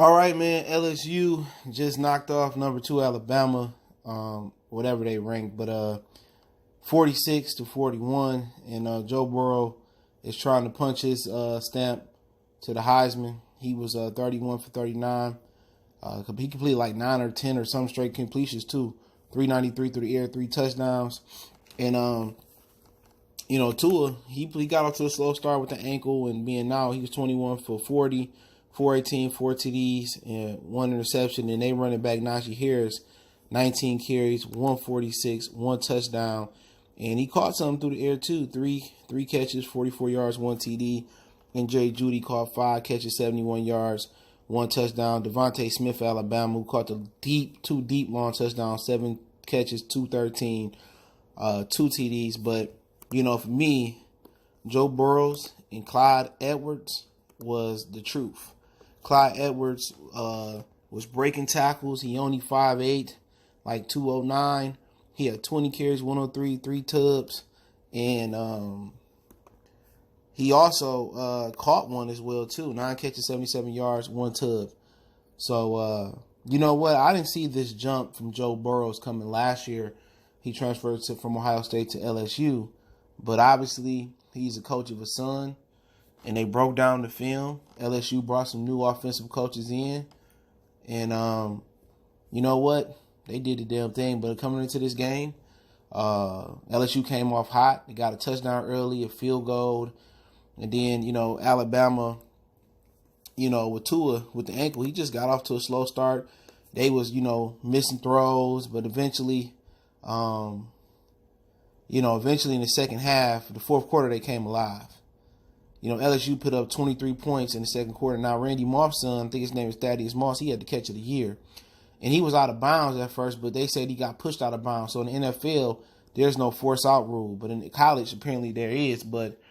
All right, man. LSU just knocked off number 2 Alabama, whatever they ranked, but 46-41, and Joe Burrow is trying to punch his stamp to the Heisman. He was 31 for 39. He completed like 9 or 10 or some straight completions too. 393 through the air, 3 touchdowns, and Tua, he got off to a slow start with the ankle, and being now he was 21 for 40. 418, 4 TDs, and 1 interception. And they running back Najee Harris, 19 carries, 146, 1 touchdown. And he caught something through the air too. Three catches, 44 yards, 1 TD. And Jay Judy caught 5 catches, 71 yards, 1 touchdown. Devontae Smith, Alabama, who caught the two deep long touchdowns, 7 catches, 213, 2 TDs. But, for me, Joe Burrows and Clyde Edwards was the truth. Clyde Edwards was breaking tackles. He only 5'8", like 209. He had 20 carries, 103, 3 tubs. And he also caught one as well, too. 9 catches, 77 yards, 1 tub. So, you know what? I didn't see this jump from Joe Burrows coming last year. He transferred from Ohio State to LSU. But obviously, he's a coach of a son. And they broke down the film. LSU brought some new offensive coaches in. And you know what? They did the damn thing. But coming into this game, LSU came off hot. They got a touchdown early, a field goal. And then, Alabama, with Tua, with the ankle, he just got off to a slow start. They was, missing throws. But eventually, eventually in the second half, the fourth quarter, they came alive. LSU put up 23 points in the second quarter. Now, Randy Moss's son, I think his name is Thaddeus Moss, he had the catch of the year. And he was out of bounds at first, but they said he got pushed out of bounds. So in the NFL, there's no force out rule. But in college, apparently there is. But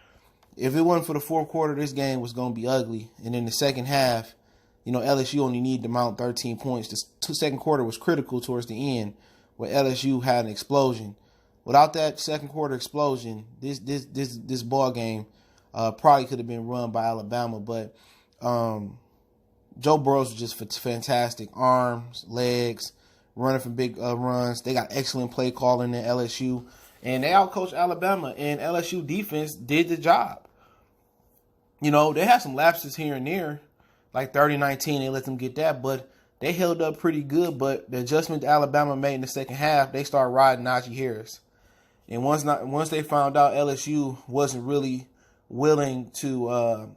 if it wasn't for the fourth quarter, this game was going to be ugly. And in the second half, LSU only needed to mount 13 points. The second quarter was critical towards the end, where LSU had an explosion. Without that second quarter explosion, this ball game probably could have been run by Alabama, but Joe Burrows was just fantastic. Arms, legs, running for big runs. They got excellent play calling in LSU, and they outcoached Alabama, and LSU defense did the job. They had some lapses here and there, like 30-19, they let them get that, but they held up pretty good. But the adjustment Alabama made in the second half, they started riding Najee Harris. And once they found out LSU wasn't really willing to,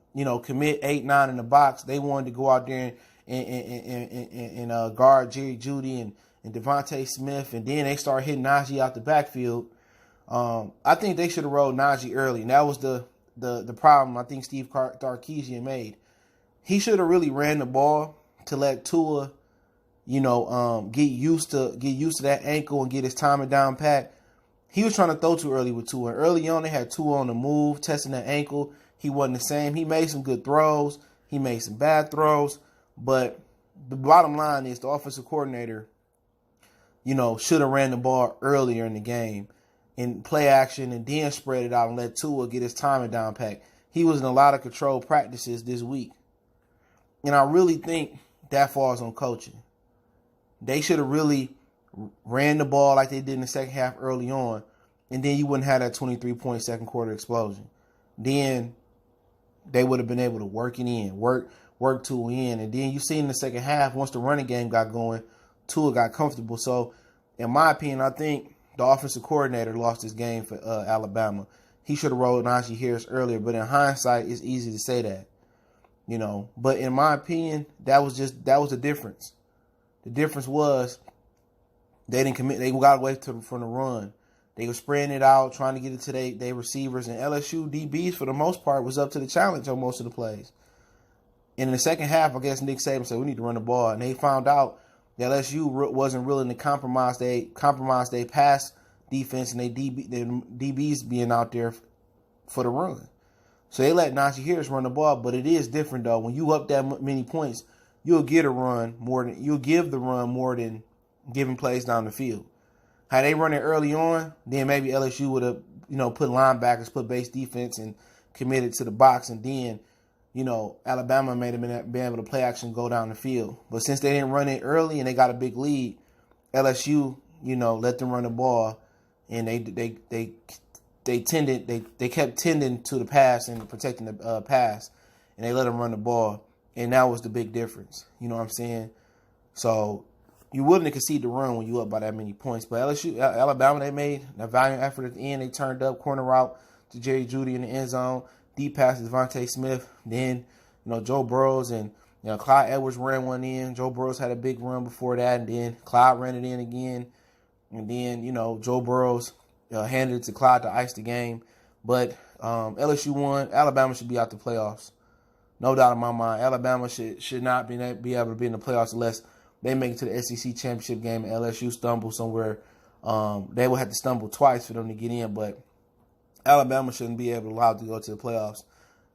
commit 8-9 in the box, they wanted to go out there and guard Jerry Jeudy and Devontae Smith, and then they started hitting Najee out the backfield. I think they should have rolled Najee early, and that was the problem I think Steve Sarkisian made. He should have really ran the ball to let Tua, get used to that ankle and get his timing down pat. He was trying to throw too early with Tua. Early on, they had Tua on the move, testing that ankle. He wasn't the same. He made some good throws. He made some bad throws. But the bottom line is the offensive coordinator, should have ran the ball earlier in the game in play action and then spread it out and let Tua get his timing down pat. He was in a lot of controlled practices this week. And I really think that falls on coaching. They should have really ran the ball like they did in the second half early on, and then you wouldn't have that 23-point second quarter explosion. Then they would have been able to work it in, work Tua in. And then you see in the second half, once the running game got going, Tua got comfortable. So, in my opinion, I think the offensive coordinator lost this game for Alabama. He should have rolled Najee Harris earlier, but in hindsight, it's easy to say that. But in my opinion, that was the difference. The difference was they didn't commit. They got away from the run. They were spreading it out, trying to get it to their receivers. And LSU DBs, for the most part, was up to the challenge on most of the plays. And in the second half, I guess Nick Saban said, we need to run the ball. And they found out that LSU wasn't willing to compromise their pass defense and their DBs being out there for the run. So they let Najee Harris run the ball. But it is different, though. When you up that many points, you'll give the run more than giving plays down the field. Had they run it early on, then maybe LSU would have, put linebackers, put base defense, and committed to the box, and then, Alabama made them be able to play action, go down the field. But since they didn't run it early and they got a big lead, LSU, let them run the ball, and they kept tending to the pass and protecting the pass, and they let them run the ball, and that was the big difference. You know what I'm saying? So you're willing to concede the run when you up by that many points. But Alabama, they made a valiant effort at the end. They turned up corner route to Jerry Jeudy in the end zone, deep pass to Devontae Smith. Then, Joe Burrows and Clyde Edwards ran one in. Joe Burrows had a big run before that, and then Clyde ran it in again. And then, Joe Burrows handed it to Clyde to ice the game. But LSU won. Alabama should be out the playoffs. No doubt in my mind. Alabama should not be able to be in the playoffs unless they make it to the SEC championship game and LSU stumble somewhere. They will have to stumble twice for them to get in, but Alabama shouldn't be allowed to go to the playoffs.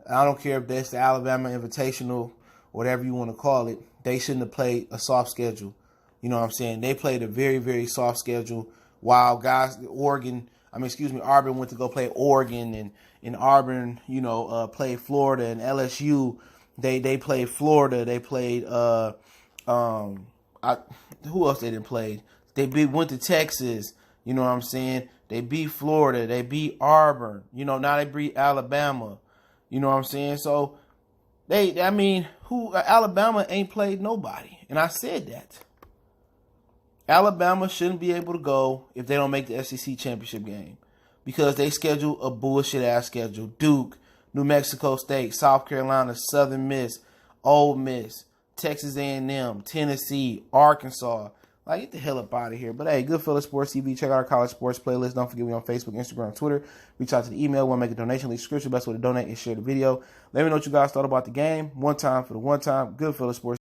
I don't care if that's the Alabama Invitational, whatever you want to call it. They shouldn't have played a soft schedule. You know what I'm saying? They played a very, very soft schedule while Auburn went to go play Oregon, and Auburn, played Florida, and LSU, they played Florida. They played who else they didn't play? They went to Texas. You know what I'm saying? They beat Florida. They beat Auburn. Now they beat Alabama. You know what I'm saying? So Alabama ain't played nobody, and I said that. Alabama shouldn't be able to go if they don't make the SEC championship game because they schedule a bullshit-ass schedule. Duke, New Mexico State, South Carolina, Southern Miss, Ole Miss, Texas A&M, Tennessee, Arkansas. Get the hell up out of here. But, hey, Goodfellas Sports TV. Check out our college sports playlist. Don't forget we on Facebook, Instagram, Twitter. Reach out to the email. Want to make a donation. Leave a description. Best way to donate is share the video. Let me know what you guys thought about the game. One time for the one time. Goodfellas Sports